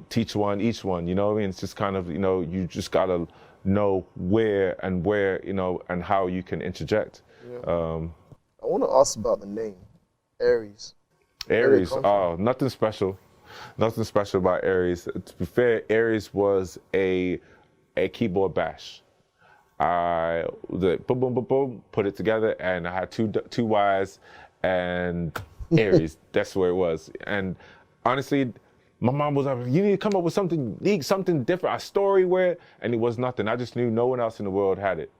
teach one, each one. It's just kind of, you just gotta know where and how you can interject. Yeah. I want to ask about the name, Aireyys. Aireyys, nothing special. Nothing special about Aireyys. To be fair, Aireyys was a keyboard bash. I boom, boom, boom, boom, put it together, and I had two Y's and Aireyys. That's where it was. And honestly, my mom was like, you need to come up with something unique, something different, a story and it was nothing. I just knew no one else in the world had it.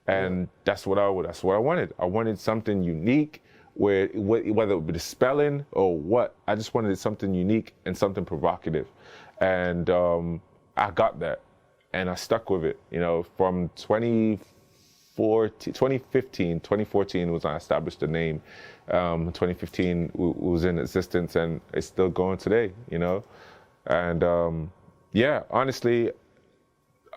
And that's what I wanted. I wanted something unique, whether it be the spelling or what. I just wanted something unique and something provocative. And I got that. And I stuck with it, from 2014 was when I established the name. 2015 was in existence, and it's still going today, And honestly,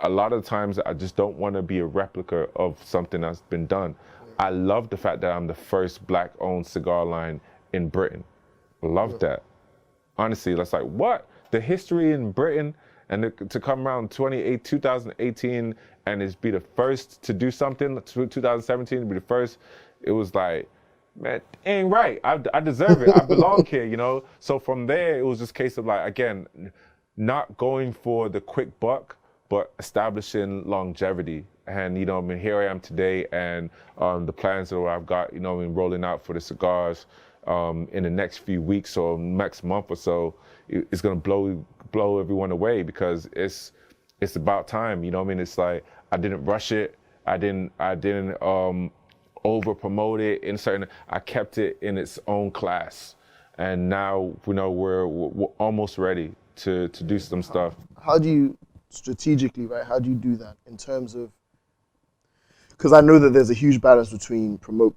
a lot of the times I just don't want to be a replica of something that's been done. I love the fact that I'm the first Black-owned cigar line in Britain. I love that. Honestly, that's like, what? The history in Britain, and to come around 2018 and it's be the first to do something, 2017 to be the first, it was like, man, ain't right. I deserve it. I belong here, So from there, it was just a case of like, again, not going for the quick buck, but establishing longevity. And, here I am today, and the plans that I've got, rolling out for the cigars in the next few weeks or next month or so, it's gonna blow everyone away, because it's about time. It's like, I didn't rush it. I didn't over promote it I kept it in its own class. And now, we're almost ready to do some stuff. How do you strategically, right? How do you do that in terms of, because I know that there's a huge balance between promote,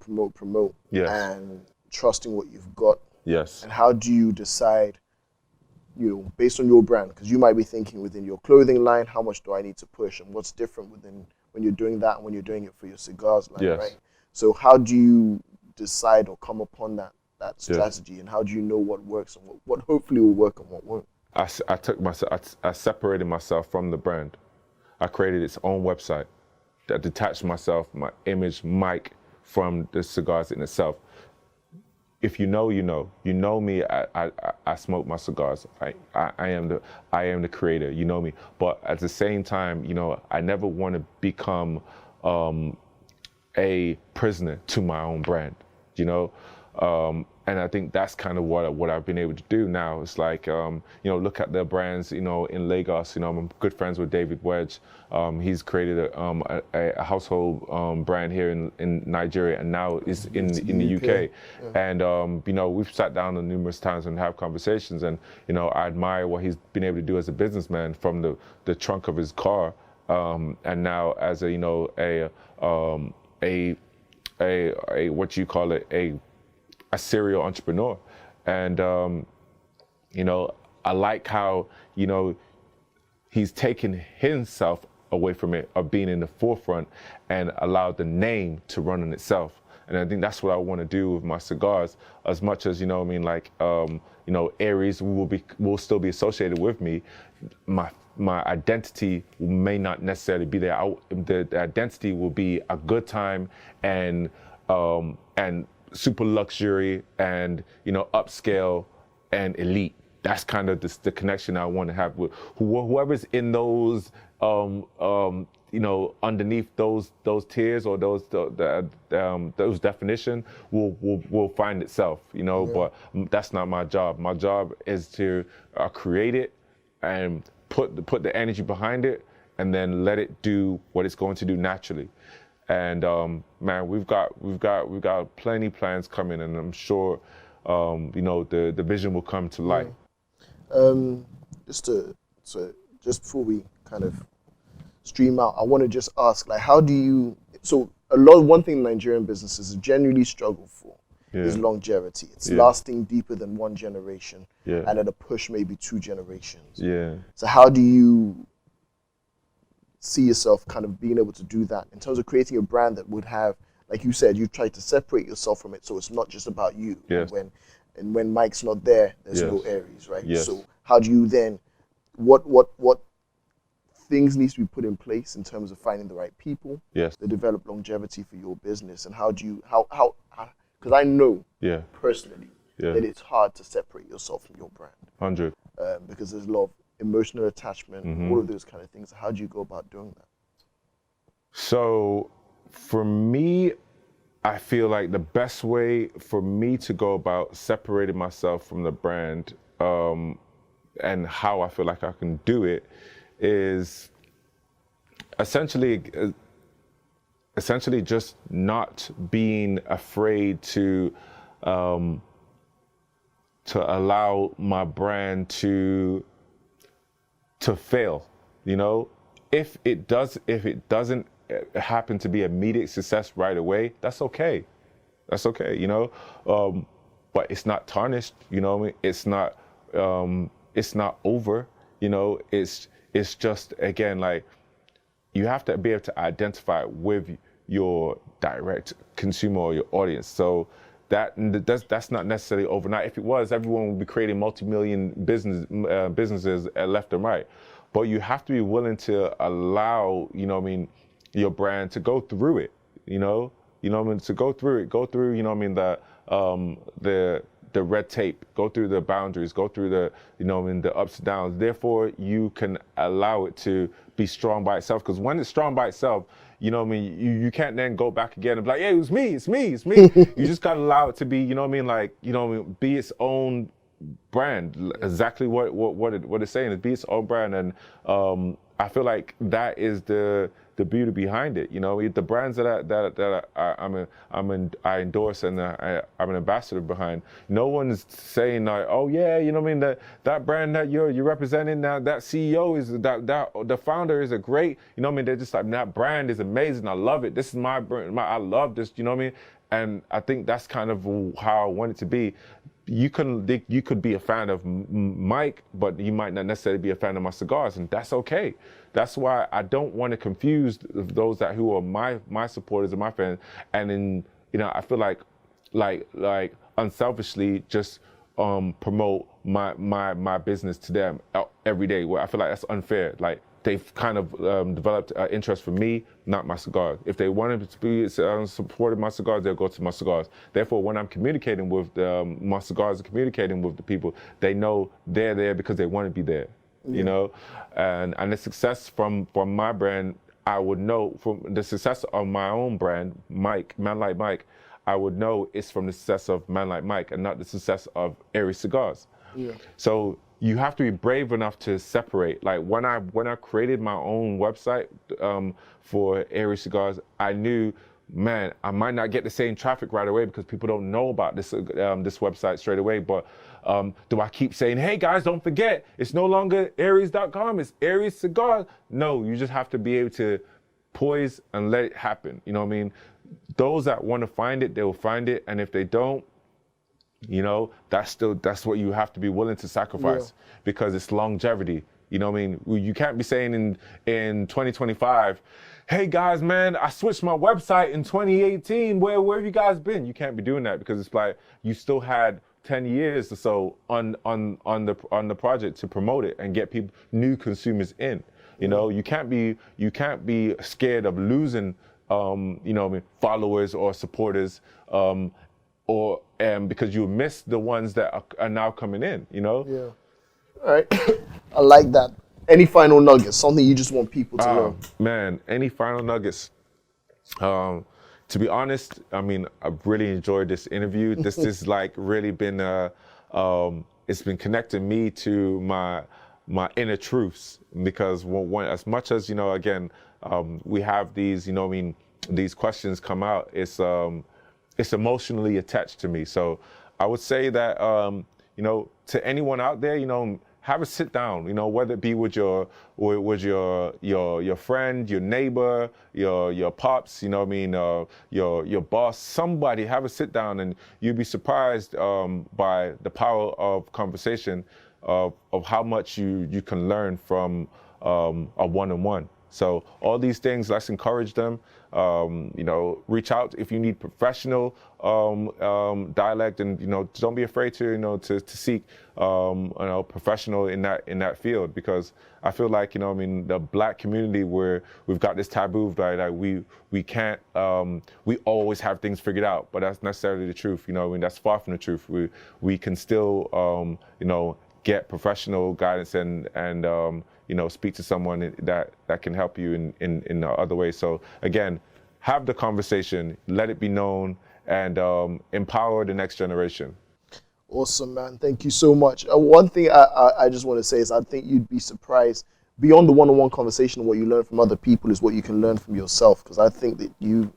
Yes. and trusting what you've got. Yes. And how do you decide, based on your brand, because you might be thinking within your clothing line, how much do I need to push, and what's different when you're doing that and when you're doing it for your cigars line, Yes. right? So how do you decide or come upon that strategy, and how do you know what works and what hopefully will work and what won't? I separated myself from the brand. I created its own website that detached myself, my image, mic, from the cigars in itself. If you know, you know. You know me. I smoke my cigars. I am the creator. You know me. But at the same time, I never want to become a prisoner to my own brand. And I think that's kind of what I've been able to do now. It's like, look at the brands, in Lagos. I'm good friends with David Wedge. He's created a household brand here in Nigeria, and now is in the UK. Yeah. And we've sat down numerous times and have conversations. And I admire what he's been able to do as a businessman, from the trunk of his car, and now as a what you call it, a serial entrepreneur. And I like how he's taken himself away from it, of being in the forefront, and allowed the name to run on itself. And I think that's what I want to do with my cigars. As much as Aireyys will still be associated with me, my identity may not necessarily be there. The identity will be a good time and super luxury and upscale and elite. That's kind of the connection I want to have with whoever's in those underneath those tiers or those definition will find itself. But that's not my job. My job is to create it and put the energy behind it, and then let it do what it's going to do naturally. And man, we've got plenty plans coming, and I'm sure the vision will come to light. Just before we kind of stream out, I want to just ask, like, how do you? So one thing Nigerian businesses generally struggle for is longevity. It's lasting deeper than one generation, and at a push maybe 2 generations. So how do you see yourself kind of being able to do that in terms of creating a brand that would have, like you said, you try to separate yourself from it, so it's not just about you. And when Mike's not there, there's no Aireyys, right? So how do you then, what things needs to be put in place in terms of finding the right people that develop longevity for your business, and how do you, because I know personally that it's hard to separate yourself from your brand. 100. Because there's a lot of emotional attachment, all of those kind of things. How do you go about doing that? So for me, I feel like the best way for me to go about separating myself from the brand, and how I feel like I can do it, is essentially just not being afraid to allow my brand to fail. If it doesn't happen to be immediate success right away, that's okay. But it's not tarnished. It's not over. It's just, again, like, you have to be able to identify with your direct consumer or your audience. So that's not necessarily overnight. If it was, everyone would be creating multi-million businesses left and right. But you have to be willing to allow, your brand to go through it. To go through the red tape, go through the boundaries, go through the ups and downs. Therefore, you can allow it to be strong by itself. Because when it's strong by itself, you can't then go back again and be like, yeah, it's me. You just gotta allow it to be, be its own brand. Exactly what it's saying is be its own brand. And I feel like that is the beauty behind it. The brands that I endorse and I'm an ambassador behind, no one's saying like, oh yeah, that brand that you're representing, that CEO is that the founder is a great, they're just like, that brand is amazing, I love it, this is my brand, I love this, and I think that's kind of how I want it to be. You could be a fan of Mike, but you might not necessarily be a fan of my cigars, and that's okay. That's why I don't want to confuse those who are my supporters and my fans. And then I feel like unselfishly just promote my business to them every day. Where I feel like that's unfair. Like, they've kind of developed interest for me, not my cigars. If they wanted to be supported my cigars, they'll go to my cigars. Therefore, when I'm communicating with my cigars and communicating with the people, they know they're there because they want to be there, And the success from my brand, I would know from the success of my own brand, man like Mike, I would know it's from the success of Man Like Mike and not the success of Aireyys Cigars. Yeah. So you have to be brave enough to separate. Like when I created my own website for Aireyys Cigars, I knew, man, I might not get the same traffic right away because people don't know about this this website straight away. But do I keep saying, hey guys, don't forget, it's no longer Aireyys.com, it's Aireyys Cigars? No, you just have to be able to poise and let it happen. You know what I mean? Those that want to find it, they will find it, and if they don't, you know, that's what you have to be willing to sacrifice, because it's longevity. You know what I mean? You can't be saying in 2025, hey guys, man, I switched my website in 2018. Where have you guys been? You can't be doing that, because it's like you still had 10 years or so on the project to promote it and get people, new consumers in. You know, you can't be scared of losing you know, followers or supporters, or because you miss the ones that are now coming in, you know? Yeah. All right. I like that. Any final nuggets? Something you just want people to know? Man, any final nuggets? To be honest, I mean, I've really enjoyed this interview. This is like really been, it's been connecting me to my inner truths, because when, as much as, you know, again, we have these, you know, I mean, these questions come out, it's emotionally attached to me. So I would say that, you know, to anyone out there, you know, have a sit down, you know, whether it be with your friend, your neighbor, your pops, you know what I mean, your boss, somebody, have a sit down, and you'll be surprised by the power of conversation, of how much you can learn from a one-on-one. So all these things, let's encourage them. You know, reach out if you need professional dialect, and you know, don't be afraid to, you know, to seek you know, professional in that field, because I feel like, you know, I mean, the Black community, where we've got this taboo that we can't, we always have things figured out, but that's necessarily the truth. You know, I mean, that's far from the truth. We can still you know, get professional guidance and you know, speak to someone that can help you in other ways. So again, have the conversation, let it be known, and empower the next generation. Awesome, man. Thank you so much. One thing I just want to say is, I think you'd be surprised, beyond the one-on-one conversation, what you learn from other people is what you can learn from yourself. Because I think that you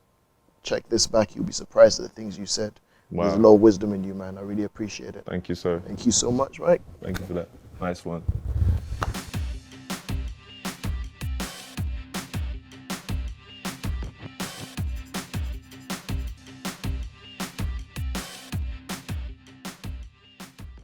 check this back, you'll be surprised at the things you said. Wow. There's a lot of wisdom in you, man. I really appreciate it. Thank you, sir. Thank you so much, Mike. Thank you for that. Nice one.